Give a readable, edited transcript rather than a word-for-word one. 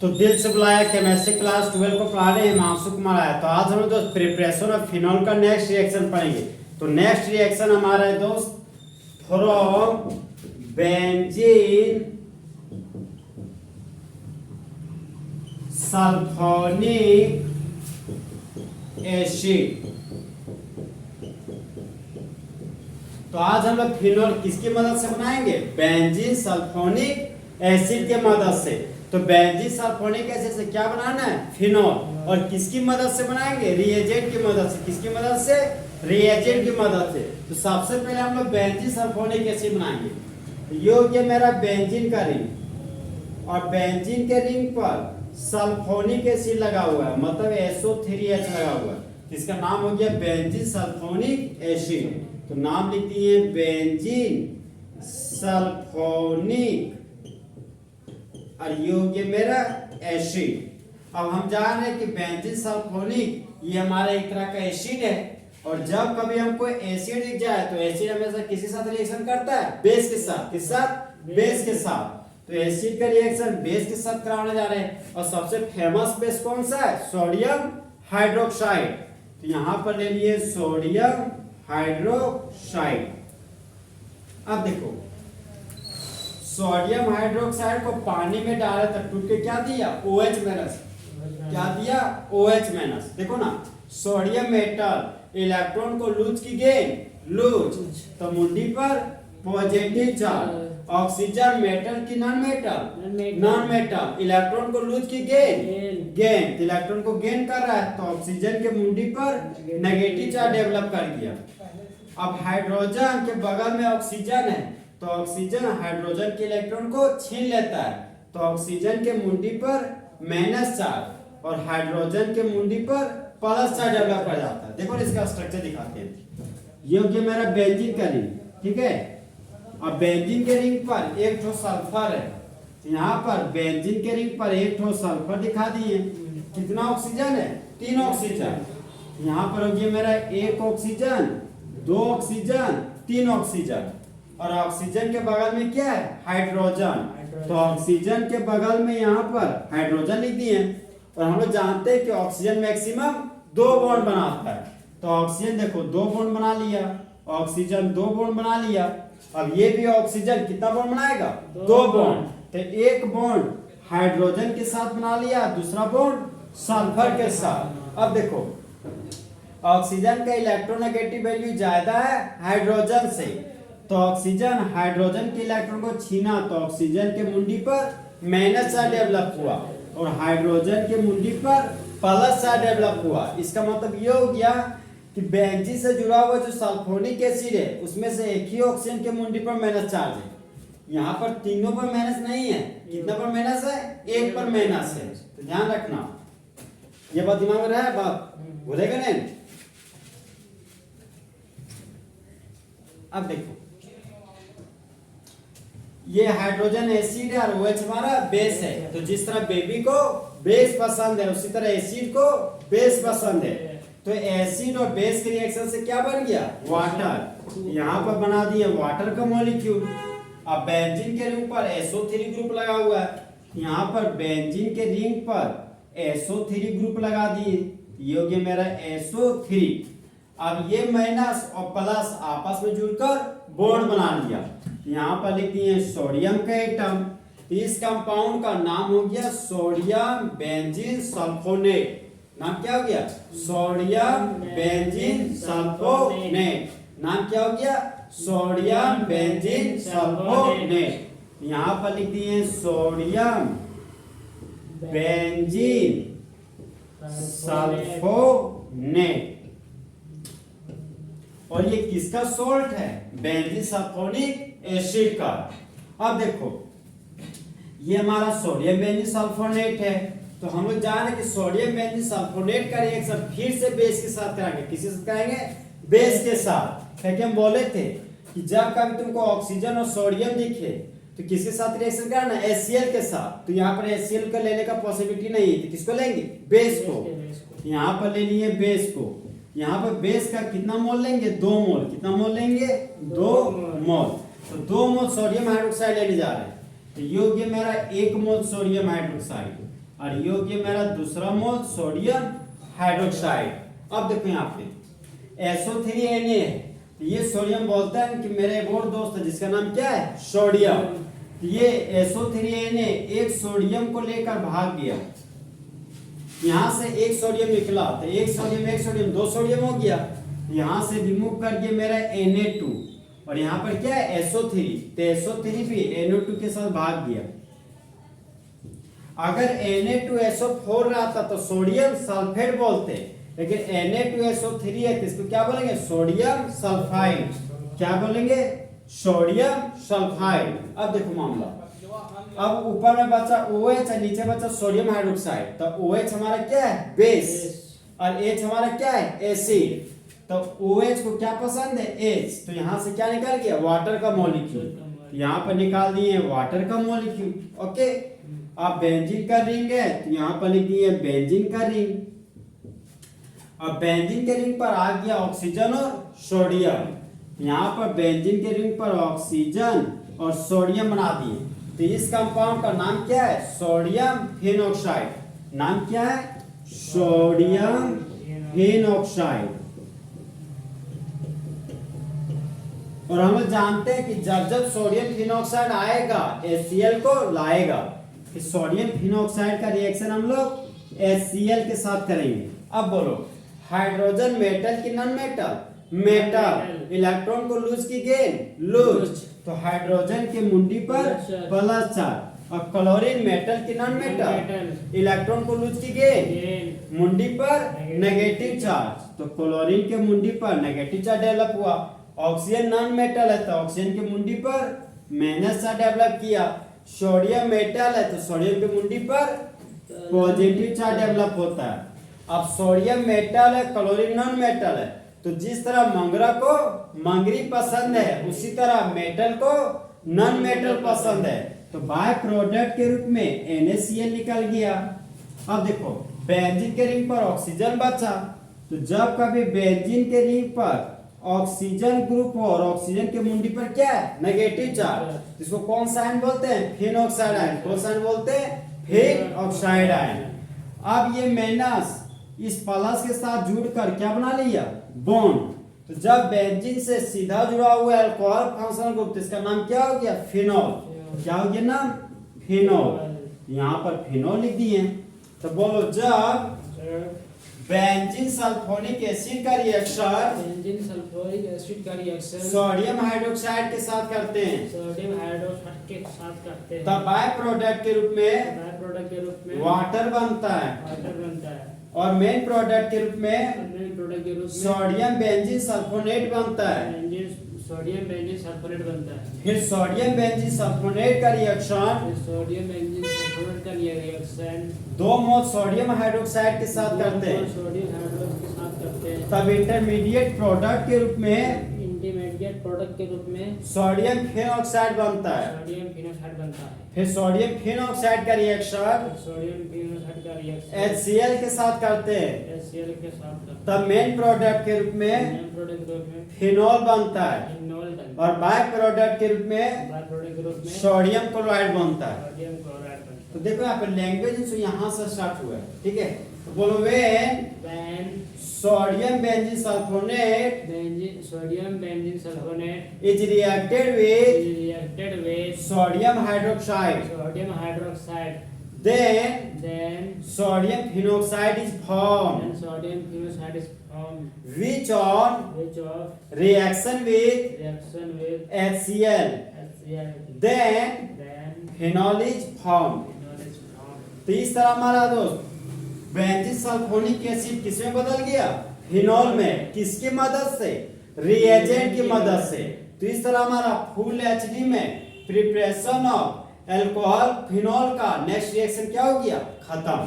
तो दिल से बुलाया केमिस्ट्री क्लास 12 को पढ़ा रहे हैं हिमांशु कुमार आया। तो आज हम लोग दोस्त प्रिपरेशन ऑफ फिनॉल का नेक्स्ट रिएक्शन पढ़ेंगे। तो नेक्स्ट रिएक्शन हमारा है दोस्त फ्रॉम बेंजीन सल्फोनिक एसिड। तो आज हम लोग फिनॉल किसकी मदद से बनाएंगे? बेंजीन सल्फोनिक एसिड के मदद से। तो बेंजीन सल्फोनिक एसिड से क्या बनाना है? फिनॉल। और किसकी मदद से बनाएंगे? रिएजेंट की मदद से। किसकी मदद से? रिएजेंट की मदद से। तो सबसे पहले हम लोग बेंजीन सल्फोनिक एसिड बनाएंगे। तो ये हो गया मेरा बेंजीन का रिंग और बेंजीन के रिंग पर सल्फोनिक एसिड लगा हुआ है, मतलब SO3H लगा हुआ है। इसका नाम हो गया बेंजीन सल्फोनिक एसिड। तो नाम लिख दिए बेंजीन सल्फोनिक और ये हो गया मेरा एसिड। अब हम जान रहे हैं कि बेंजीन सल्फोनिक ये हमारा एक तरह का एसिड है और जब कभी हमको एसिड दिख जाए तो एसिड हमेशा किसी साथ रिएक्शन करता है? बेस के साथ। किस साथ? बेस के साथ। तो एसिड का रिएक्शन बेस के साथ कराने जा रहे हैं और सबसे फेमस बेस कौन सा है? Sodium hydroxide. तो यहां पर ले लिए सोडियम हाइड्रोक्साइड। अब देखो सोडियम हाइड्रोक्साइड को पानी में डाला तो टूट के क्या दिया? OH minus. क्या दिया? OH minus. देखो ना, सोडियम मेटल इलेक्ट्रॉन को लूज की गेन लूज, तो मुंडी पर पॉजिटिव चार्ज। ऑक्सीजन मेटल की non metal? Non metal. Electron को लूज की गेन गेन, तो इलेक्ट्रॉन को गेन कर रहा है तो ऑक्सीजन के मुंडी पर नेगेटिव चार्ज डेवलप कर दिया। अब हाइड्रोजन के बगल में ऑक्सीजन है तो ऑक्सीजन हाइड्रोजन के इलेक्ट्रॉन को छीन लेता है तो ऑक्सीजन के मुंडी पर माइनस चार्ज और हाइड्रोजन के मुंडी पर प्लस चार्ज डेवलप कर जाता है। देखो इसका स्ट्रक्चर दिखाते हैं। ये हो गया मेरा बेंजीन का रिंग, ठीक है। और बेंजीन के रिंग पर एक ठो सल्फर है। यहाँ पर बेंजीन के रिंग पर एक ठो सल्फर दिखा दिए। कितना ऑक्सीजन है? 3 ऑक्सीजन। यहाँ पर हो गया मेरा 1 ऑक्सीजन, 2 ऑक्सीजन, 3 ऑक्सीजन और ऑक्सीजन के बगल में क्या है? हाइड्रोजन। तो ऑक्सीजन के बगल में यहाँ पर हाइड्रोजन लिख दिए और हम लोग जानते हैं कि ऑक्सीजन मैक्सिमम 2 बॉन्ड बनाता है। तो ऑक्सीजन देखो 2 बॉन्ड बना लिया, ऑक्सीजन 2 बॉन्ड बना लिया। अब ये भी ऑक्सीजन कितना बॉन्ड बनाएगा? 2 बॉन्ड। तो एक बॉन्ड हाइड्रोजन के साथ बना लिया, दूसरा बॉन्ड सल्फर के साथ। अब देखो ऑक्सीजन का इलेक्ट्रोनेगेटिव वैल्यू ज्यादा है हाइड्रोजन से, तो ऑक्सीजन हाइड्रोजन के इलेक्ट्रॉन को छीना तो ऑक्सीजन के मुंडी पर माइनस चार्ज डेवलप हुआ और हाइड्रोजन के मुंडी पर प्लस चार्ज डेवलप हुआ। इसका मतलब ये हो गया कि बेंजीन से जुड़ा हुआ जो सल्फोनिक एसिड है उसमें से एक ही ऑक्सीजन के मुंडी पर माइनस चार्ज है। यहाँ पर तीनों पर माइनस नहीं है। कितना पर माइनस है? 1 पर माइनस है। तो ध्यान रखना, ये बात दिमाग में रहा, बात भूलेगा नहीं। अब देखो ये हाइड्रोजन एसिड है और OH हमारा बेस है। तो जिस तरह बेबी को बेस पसंद है उसी तरह एसिड को बेस पसंद है। तो एसिड और बेस के रिएक्शन से क्या बन गया? वाटर। यहाँ पर बना दिए वाटर का मॉलिक्यूल। अब बेंजीन के रिंग पर SO3 ग्रुप लगा हुआ है, यहाँ पर बेंजीन के रिंग पर SO3 ग्रुप लगा दिए। ये हो गया मेरा SO3। अब ये माइनस और प्लस आपस में जुड़कर बॉन्ड बना लिया। यहाँ पर लिख दिए सोडियम का एटम। इस कंपाउंड का नाम हो गया सोडियम बेंजीन सल्फोनेट। नाम क्या हो गया? Sodium benzene sulphonate. नाम क्या हो गया? Sodium benzene sulphonate. यहाँ पर लिख दिए सोडियम बेंजीन सल्फोनेट। और ये किसका सोल्ट है? बेंजीन सल्फोनिक एसिड का। अब देखो ये हमारा सोडियम बेंजीन सल्फोनेट है। तो हम लोग जान रहे कि सोडियम बेंजीन सल्फोनेट का रिएक्शन फिर से बेस के साथ कराएंगे। किसी से कराएंगे? बेस के साथ। क्योंकि हम बोले थे कि जब कभी तुमको ऑक्सीजन और सोडियम दिखे तो किसके साथ रिएक्शन करना? HCl के साथ। तो यहाँ पर HCl को लेने का पॉसिबिलिटी नहीं है तो किसको लेंगे? बेस को। यहाँ पर ले लिए बेस को। यहाँ पर बेस का कितना मोल लेंगे? 2 मोल। कितना मोल लेंगे? 2 मोल। तो 2 मोल सोडियम हाइड्रोक्साइड लेने जा रहे हैं। तो ये हो गया मेरा 1 मोल सोडियम हाइड्रोक्साइड। और ये हो गया मेरा दूसरा मोल सोडियम हाइड्रोक्साइड। अब देखो यहाँ पे SO3Na है, तो ये सोडियम बोलता है कि मेरे एक और दोस्त है जिसका नाम क्या है, सोडियम। तो ये SO3Na एक सोडियम को लेकर भाग गया, यहाँ से एक सोडियम निकला, तो एक सोडियम दो सोडियम हो गया, यहाँ से रिमूव कर दिया मेरा Na2, और यहाँ पर क्या है SO3, तो SO3 भी NO2 के साथ भाग गया। अगर Na2SO4 रहता तो सोडियम सल्फेट बोलते, लेकिन Na2SO3 है तो इसको क्या बोलेंगे, सोडियम सल्फाइड। क्या बोलेंगे, सोडियम सल्फाइड। अब देखो मामला, अब ऊपर में बचा OH और नीचे बचा सोडियम हाइड्रोक्साइड, तो OH हमारा क्या है, बेस, और H हमारा क्या है, एसिड। तो OH को क्या पसंद है, H, तो यहाँ से क्या निकल गया, वाटर का मॉलिक्यूल, यहाँ पर निकाल दिए वाटर का मॉलिक्यूल। ओके, अब बेंजीन का रिंग है तो यहाँ पर लिख दिए बेंजीन का रिंग। अब बेंजीन के रिंग पर आ गया ऑक्सीजन और सोडियम, यहाँ पर बेंजीन के रिंग पर ऑक्सीजन और सोडियम बना दिए, तो इस कंपाउंड का नाम क्या है, सोडियम फिनॉक्साइड। नाम क्या है, सोडियम फिनॉक्साइड। और हम लोग जानते हैं कि जब जब सोडियम फिनॉक्साइड आएगा HCl को लाएगा, कि सोडियम फिनॉक्साइड का रिएक्शन हम लोग HCl के साथ करेंगे। अब बोलो, हाइड्रोजन मेटल की नॉन मेटल, मेटल, इलेक्ट्रॉन को लूज की गेन, लूज, तो हाइड्रोजन के मुंडी पर प्लस चार्ज, और क्लोरीन मेटल की नॉन मेटल, इलेक्ट्रॉन को लूज की गेन, मुंडी पर नेगेटिव चार्ज, तो क्लोरीन के मुंडी पर नेगेटिव चार्ज डेवलप हुआ। ऑक्सीजन नॉन मेटल है तो ऑक्सीजन के मुंडी पर माइनस चार्ज डेवलप किया। सोडियम मेटल है तो सोडियम के मुंडी पर पॉजिटिव चार्ज डेवलप होता है। अब सोडियम मेटल है, क्लोरीन नॉन मेटल है, तो जिस तरह मंगरा को मंगरी पसंद है उसी तरह मेटल को नॉन मेटल पसंद है, तो बाय प्रोडक्ट के रूप में NaCl निकल गया। अब देखो बेंजीन के रिंग पर ऑक्सीजन बचा, तो जब कभी बेंजीन के रिंग पर ऑक्सीजन ग्रुप हो और ऑक्सीजन के मुंडी पर क्या है, नेगेटिव चार्ज, इसको कौन सा आयन बोलते हैं, फिनॉक्साइड आयन। कौन सा आयन बोलते हैं, फिनॉक्साइड आयन। अब ये माइनस इस प्लस के साथ जुड़कर क्या बना लिया, बॉन्ड, तो जब बेंजीन से सीधा जुड़ा हुआ अल्कोहल फंक्शनल ग्रुप, तो इसका नाम क्या हो गया, फिनॉल। क्या हो गया नाम, फिनॉल। यहाँ पर फिनॉल लिख दिए। तो बोलो, जब बेंजीन सल्फोनिक एसिड का रिएक्शन सोडियम हाइड्रोक्साइड के साथ करते हैं, तब बाय प्रोडक्ट के रूप में वाटर बनता है, और मेन प्रोडक्ट के रूप में सोडियम बेंजीन सल्फोनेट बनता है। फिर सोडियम बेंजीन सल्फोनेट का रिएक्शन दो मोल सोडियम हाइड्रोक्साइड के साथ करते हैं, तब इंटरमीडिएट प्रोडक्ट के रूप में सोडियम फिनॉक्साइड बनता है। फिर सोडियम फिनॉक्साइड का रिएक्शन HCl के साथ करते हैं, तब मेन प्रोडक्ट के रूप में फिनॉल बनता है, और बाय प्रोडक्ट के रूप में सोडियम क्लोराइड बनता है। तो देखो यहाँ पर लैंग्वेज यहाँ से स्टार्ट हुआ है, ठीक है। तो बोलो, when sodium benzene sulphonate is reacted with sodium hydroxide, then sodium phenoxide is formed, which on reaction with HCl, then phenol is formed। तो इस तरह हमारा दोस्त बेंजीन सल्फोनिक एसिड किसमें बदल गया, फिनॉल में। किसकी मदद से, रिएजेंट की मदद से। तो इस तरह हमारा फुल एचडी में प्रिपरेशन ऑफ अल्कोहल फिनॉल का नेक्स्ट रिएक्शन क्या हो गया, खत्म।